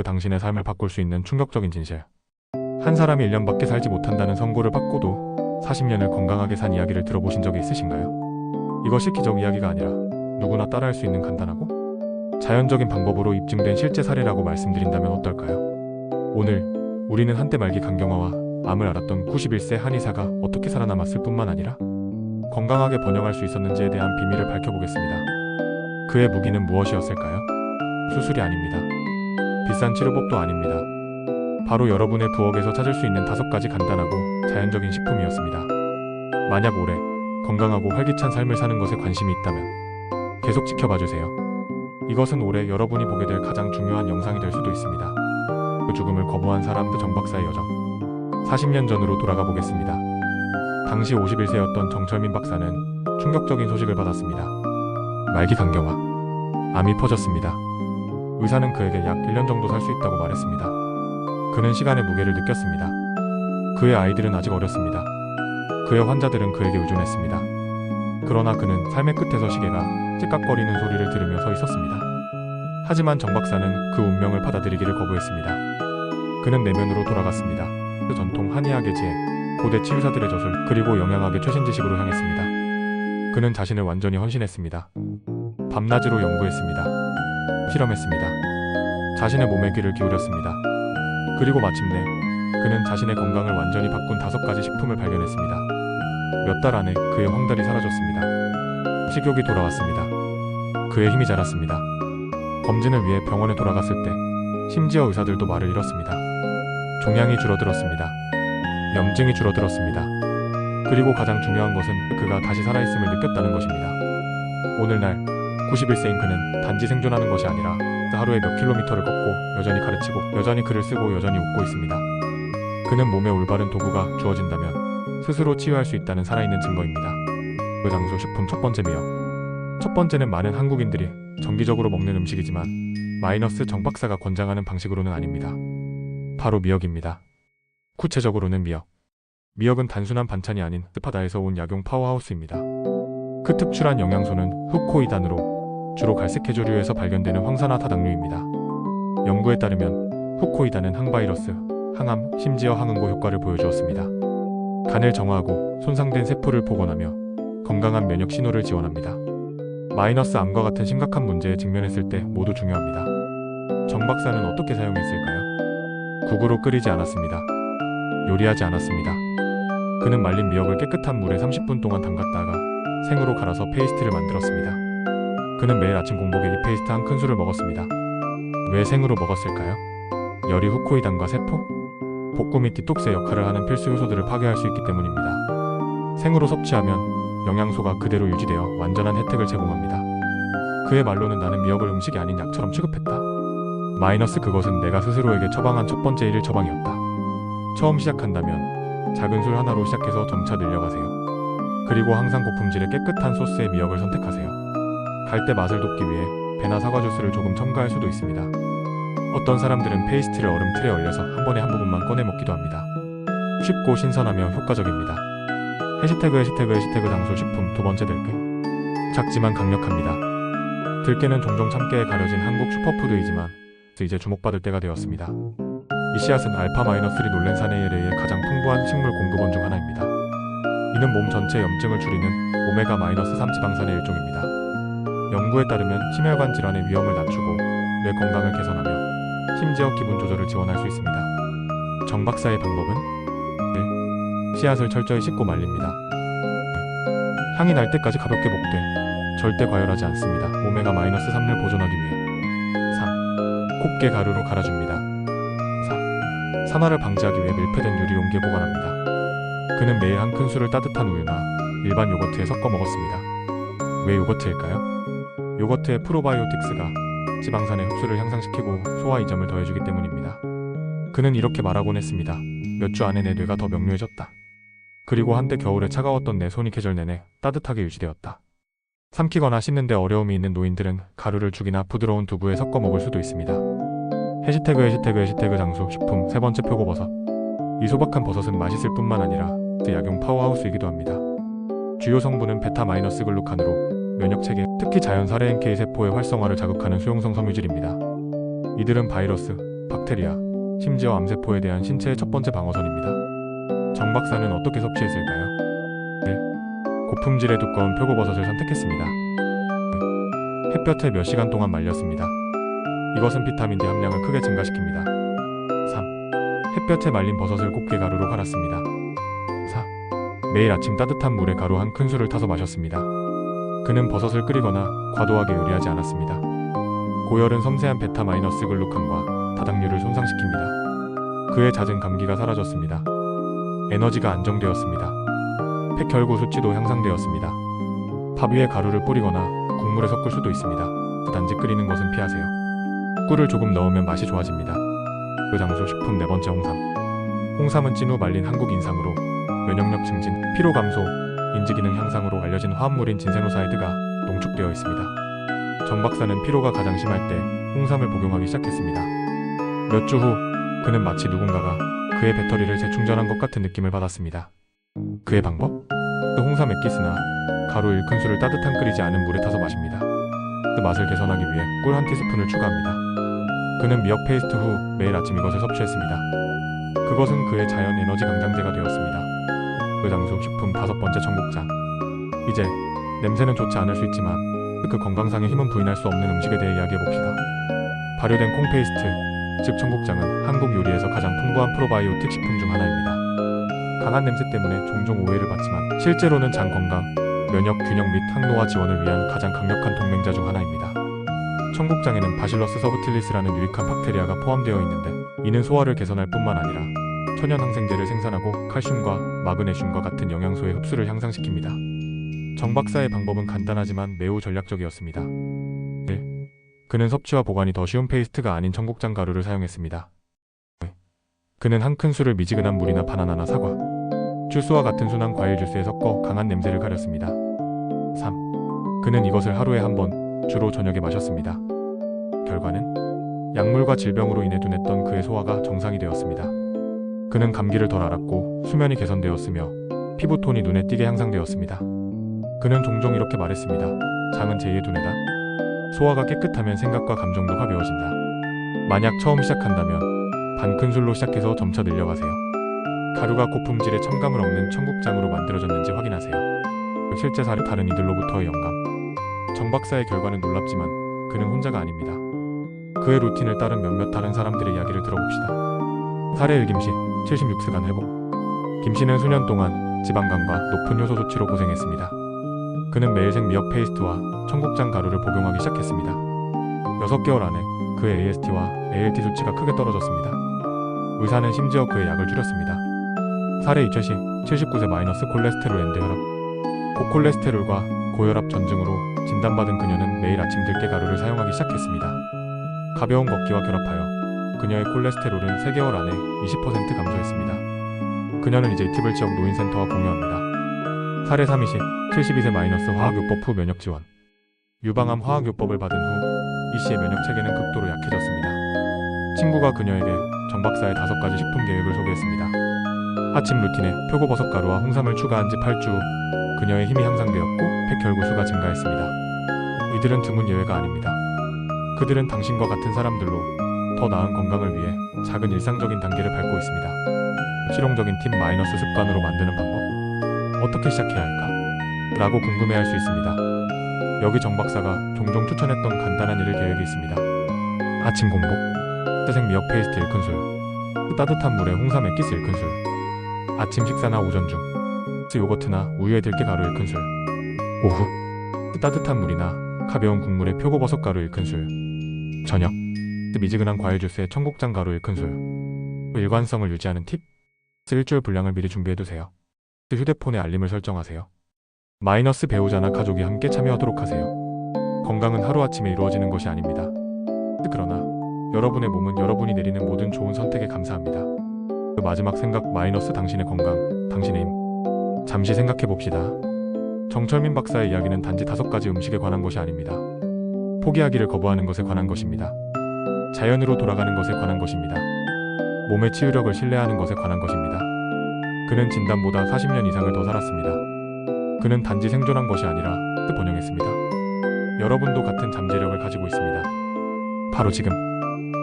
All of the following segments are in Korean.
당신의 삶을 바꿀 수 있는 충격적인 진실. 한 사람이 1년밖에 살지 못한다는 선고를 받고도 40년을 건강하게 산 이야기를 들어보신 적이 있으신가요? 이것이 기적 이야기가 아니라 누구나 따라할 수 있는 간단하고 자연적인 방법으로 입증된 실제 사례라고 말씀드린다면 어떨까요? 오늘 우리는 한때 말기 간경화와 암을 앓았던 91세 한의사가 어떻게 살아남았을 뿐만 아니라 건강하게 번영할 수 있었는지에 대한 비밀을 밝혀보겠습니다. 그의 무기는 무엇이었을까요? 수술이 아닙니다. 비싼 치료법도 아닙니다. 바로 여러분의 부엌에서 찾을 수 있는 5가지 간단하고 자연적인 식품이었습니다. 만약 올해 건강하고 활기찬 삶을 사는 것에 관심이 있다면 계속 지켜봐주세요. 이것은 올해 여러분이 보게 될 가장 중요한 영상이 될 수도 있습니다. 그 죽음을 거부한 사람 정 박사의 여정. 40년 전으로 돌아가 보겠습니다. 당시 51세였던 정철민 박사는 충격적인 소식을 받았습니다. 말기 간경화, 암이 퍼졌습니다. 의사는 그에게 약 1년 정도 살 수 있다고 말했습니다. 그는 시간의 무게를 느꼈습니다. 그의 아이들은 아직 어렸습니다. 그의 환자들은 그에게 의존했습니다. 그러나 그는 삶의 끝에서 시계가 찌깍거리는 소리를 들으며 서 있었습니다. 하지만 정 박사는 그 운명을 받아들이기를 거부했습니다. 그는 내면으로 돌아갔습니다. 그 전통 한의학의 지혜, 고대 치유사들의 저술, 그리고 영양학의 최신 지식으로 향했습니다. 그는 자신을 완전히 헌신했습니다. 밤낮으로 연구했습니다. 실험했습니다. 자신의 몸에 귀를 기울였습니다. 그리고 마침내 그는 자신의 건강을 완전히 바꾼 5가지 식품을 발견했습니다. 몇 달 안에 그의 황달이 사라졌습니다. 식욕이 돌아왔습니다. 그의 힘이 자랐습니다. 검진을 위해 병원에 돌아갔을 때 심지어 의사들도 말을 잃었습니다. 종양이 줄어들었습니다. 염증이 줄어들었습니다. 그리고 가장 중요한 것은 그가 다시 살아있음을 느꼈다는 것입니다. 오늘날 91세인 그는 단지 생존하는 것이 아니라 하루에 몇 킬로미터를 걷고 여전히 가르치고 여전히 글을 쓰고 여전히 웃고 있습니다. 그는 몸에 올바른 도구가 주어진다면 스스로 치유할 수 있다는 살아있는 증거입니다. 그 장소 식품 첫 번째 미역. 첫 번째는 많은 한국인들이 정기적으로 먹는 음식이지만 마이너스 정 박사가 권장하는 방식으로는 아닙니다. 바로 미역입니다. 구체적으로는 미역. 미역은 단순한 반찬이 아닌 스파다에서 온 약용 파워하우스입니다. 그 특출한 영양소는 후코이단으로 주로 갈색 해조류에서 발견되는 황산화 다당류입니다. 연구에 따르면 후코이단은 항바이러스, 항암, 심지어 항응고 효과를 보여주었습니다. 간을 정화하고 손상된 세포를 복원하며 건강한 면역 신호를 지원합니다. 마이너스 암과 같은 심각한 문제에 직면했을 때 모두 중요합니다. 정 박사는 어떻게 사용했을까요? 국으로 끓이지 않았습니다. 요리하지 않았습니다. 그는 말린 미역을 깨끗한 물에 30분 동안 담갔다가 생으로 갈아서 페이스트를 만들었습니다. 그는 매일 아침 공복에 이 페이스트 한 큰술을 먹었습니다. 왜 생으로 먹었을까요? 열이 후코이단과 세포, 복구 및 디톡스의 역할을 하는 필수 요소들을 파괴할 수 있기 때문입니다. 생으로 섭취하면 영양소가 그대로 유지되어 완전한 혜택을 제공합니다. 그의 말로는 나는 미역을 음식이 아닌 약처럼 취급했다. 마이너스 그것은 내가 스스로에게 처방한 첫 번째 1일 처방이었다. 처음 시작한다면 작은 술 하나로 시작해서 점차 늘려가세요. 그리고 항상 고품질의 깨끗한 소스의 미역을 선택하세요. 갈 때 맛을 돋기 위해 배나 사과 주스를 조금 첨가할 수도 있습니다. 어떤 사람들은 페이스트를 얼음 틀에 얼려서 한 번에 한 부분만 꺼내 먹기도 합니다. 쉽고 신선하며 효과적입니다. 해시태그 장소 식품 두 번째 들깨. 작지만 강력합니다. 들깨는 종종 참깨에 가려진 한국 슈퍼푸드이지만 이제 주목받을 때가 되었습니다. 이 씨앗은 알파-3 놀렌산에이르의 가장 풍부한 식물 공급원 중 하나입니다. 이는 몸 전체 염증을 줄이는 오메가-3 지방산의 일종입니다. 연구에 따르면 심혈관 질환의 위험을 낮추고 뇌 건강을 개선하며 심지어 기분 조절을 지원할 수 있습니다. 정 박사의 방법은 1. 씨앗을 철저히 씻고 말립니다. 향이 날 때까지 가볍게 볶되 절대 과열하지 않습니다. 오메가-3를 보존하기 위해. 3. 곱게 가루로 갈아줍니다. 4. 산화를 방지하기 위해 밀폐된 유리 용기에 보관합니다. 그는 매일 한 큰술을 따뜻한 우유나 일반 요거트에 섞어 먹었습니다. 왜 요거트일까요? 요거트의 프로바이오틱스가 지방산의 흡수를 향상시키고 소화 이점을 더해주기 때문입니다. 그는 이렇게 말하곤 했습니다. 몇 주 안에 내 뇌가 더 명료해졌다. 그리고 한때 겨울에 차가웠던 내 손이 계절 내내 따뜻하게 유지되었다. 삼키거나 씻는데 어려움이 있는 노인들은 가루를 죽이나 부드러운 두부에 섞어 먹을 수도 있습니다. 해시태그 장수 식품 세 번째 표고버섯. 이 소박한 버섯은 맛있을 뿐만 아니라 약용 파워하우스이기도 합니다. 주요 성분은 베타-글루칸으로 면역체계, 특히 자연 살해 NK 세포의 활성화를 자극하는 수용성 섬유질입니다. 이들은 바이러스, 박테리아, 심지어 암세포에 대한 신체의 첫 번째 방어선입니다. 정 박사는 어떻게 섭취했을까요? 1. 고품질의 두꺼운 표고버섯을 선택했습니다. 햇볕에 몇 시간 동안 말렸습니다. 이것은 비타민 D 함량을 크게 증가시킵니다. 3. 햇볕에 말린 버섯을 곱게 가루로 갈았습니다. 4. 매일 아침 따뜻한 물에 가루 한 큰술을 타서 마셨습니다. 그는 버섯을 끓이거나 과도하게 요리하지 않았습니다. 고열은 섬세한 베타-글루칸과 다당류를 손상시킵니다. 그의 잦은 감기가 사라졌습니다. 에너지가 안정되었습니다. 폐결구 수치도 향상되었습니다. 밥 위에 가루를 뿌리거나 국물에 섞을 수도 있습니다. 단지 끓이는 것은 피하세요. 꿀을 조금 넣으면 맛이 좋아집니다. 그 장수 식품 네 번째 홍삼. 홍삼은 찐 후 말린 한국 인삼으로 면역력 증진, 피로 감소, 인지기능 향상으로 알려진 화합물인 진세노사이드가 농축되어 있습니다. 정 박사는 피로가 가장 심할 때 홍삼을 복용하기 시작했습니다. 몇 주 후 그는 마치 누군가가 그의 배터리를 재충전한 것 같은 느낌을 받았습니다. 그의 방법? 홍삼 액기스나 가루 1큰술을 따뜻한 끓이지 않은 물에 타서 마십니다. 그 맛을 개선하기 위해 꿀 한 티스푼을 추가합니다. 그는 미역 페이스트 후 매일 아침 이것을 섭취했습니다. 그것은 그의 자연 에너지 강장제가 되었습니다. 그 장수 식품 다섯 번째 청국장. 이제 냄새는 좋지 않을 수 있지만 그 건강상의 힘은 부인할 수 없는 음식에 대해 이야기해봅시다. 발효된 콩 페이스트, 즉 청국장은 한국 요리에서 가장 풍부한 프로바이오틱 식품 중 하나입니다. 강한 냄새 때문에 종종 오해를 받지만 실제로는 장 건강, 면역 균형 및 항노화 지원을 위한 가장 강력한 동맹자 중 하나입니다. 청국장에는 바실러스 서브틸리스라는 유익한 박테리아가 포함되어 있는데 이는 소화를 개선할 뿐만 아니라 천연 항생제를 생산하고 칼슘과 마그네슘과 같은 영양소의 흡수를 향상시킵니다. 정 박사의 방법은 간단하지만 매우 전략적이었습니다. 1. 그는 섭취와 보관이 더 쉬운 페이스트가 아닌 청국장 가루를 사용했습니다. 2. 그는 한 큰술을 미지근한 물이나 바나나나 사과, 주스와 같은 순한 과일 주스에 섞어 강한 냄새를 가렸습니다. 3. 그는 이것을 하루에 한 번, 주로 저녁에 마셨습니다. 결과는 약물과 질병으로 인해 둔했던 그의 소화가 정상이 되었습니다. 그는 감기를 덜 앓았고 수면이 개선되었으며 피부톤이 눈에 띄게 향상되었습니다. 그는 종종 이렇게 말했습니다. 장은 제2의 두뇌다. 소화가 깨끗하면 생각과 감정도 가벼워진다. 만약 처음 시작한다면 반 큰술로 시작해서 점차 늘려가세요. 가루가 고품질의 첨가물 없는 청국장으로 만들어졌는지 확인하세요. 실제 사례 다른 이들로부터의 영감. 정 박사의 결과는 놀랍지만 그는 혼자가 아닙니다. 그의 루틴을 따른 몇몇 다른 사람들의 이야기를 들어봅시다. 사례 1. 김씨, 76세간 회복. 김씨는 수년 동안 지방간과 높은 효소 수치로 고생했습니다. 그는 매일 생미역 페이스트와 청국장 가루를 복용하기 시작했습니다. 6개월 안에 그의 AST와 ALT 수치가 크게 떨어졌습니다. 의사는 심지어 그의 약을 줄였습니다. 사례 2최씨, 79세 마이너스 콜레스테롤 앤드 혈압. 고콜레스테롤과 고혈압 전증으로 진단받은 그녀는 매일 아침 들깨 가루를 사용하기 시작했습니다. 가벼운 걷기와 결합하여 그녀의 콜레스테롤은 3개월 안에 20% 감소했습니다. 그녀는 이제 이 팁을 지역 노인센터와 공유합니다. 사례 3이시 72세 마이너스 화학요법 후 면역 지원. 유방암 화학요법을 받은 후 이 씨의 면역 체계는 극도로 약해졌습니다. 친구가 그녀에게 정 박사의 5가지 식품 계획을 소개했습니다. 아침 루틴에 표고버섯 가루와 홍삼을 추가한 지 8주 후 그녀의 힘이 향상되었고 폐결구수가 증가했습니다. 이들은 드문 예외가 아닙니다. 그들은 당신과 같은 사람들로 더 나은 건강을 위해 작은 일상적인 단계를 밟고 있습니다. 실용적인 팁 마이너스 습관으로 만드는 방법. 어떻게 시작해야 할까? 라고 궁금해할 수 있습니다. 여기 정 박사가 종종 추천했던 간단한 일일 계획이 있습니다. 아침 공복, 태생 미역 페이스트 1큰술, 따뜻한 물에 홍삼 액기스 1큰술, 아침 식사나 오전 중 요거트나 우유에 들깨 가루 1큰술, 오후 따뜻한 물이나 가벼운 국물에 표고버섯 가루 1큰술, 저녁 미지근한 과일 주스에 청국장 가루 1큰술. 일관성을 유지하는 팁. 일주일 분량을 미리 준비해두세요. 휴대폰에 알림을 설정하세요. 마이너스 배우자나 가족이 함께 참여하도록 하세요. 건강은 하루아침에 이루어지는 것이 아닙니다. 그러나 여러분의 몸은 여러분이 내리는 모든 좋은 선택에 감사합니다. 그 마지막 생각 마이너스 당신의 건강, 당신의 힘. 잠시 생각해봅시다. 정철민 박사의 이야기는 단지 5가지 음식에 관한 것이 아닙니다. 포기하기를 거부하는 것에 관한 것입니다. 자연으로 돌아가는 것에 관한 것입니다. 몸의 치유력을 신뢰하는 것에 관한 것입니다. 그는 진단보다 40년 이상을 더 살았습니다. 그는 단지 생존한 것이 아니라 번영했습니다. 여러분도 같은 잠재력을 가지고 있습니다. 바로 지금,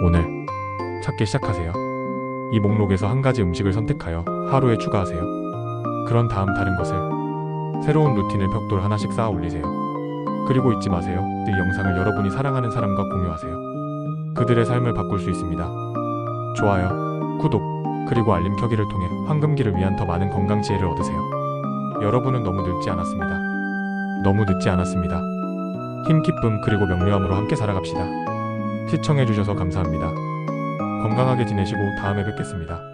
오늘, 찾기 시작하세요. 이 목록에서 한 가지 음식을 선택하여 하루에 추가하세요. 그런 다음 다른 것을 새로운 루틴을 벽돌 하나씩 쌓아 올리세요. 그리고 잊지 마세요. 이 영상을 여러분이 사랑하는 사람과 공유하세요. 그들의 삶을 바꿀 수 있습니다. 좋아요, 구독, 그리고 알림 켜기를 통해 황금기를 위한 더 많은 건강 지혜를 얻으세요. 여러분은 너무 늦지 않았습니다. 너무 늦지 않았습니다. 힘, 기쁨, 그리고 명료함으로 함께 살아갑시다. 시청해주셔서 감사합니다. 건강하게 지내시고 다음에 뵙겠습니다.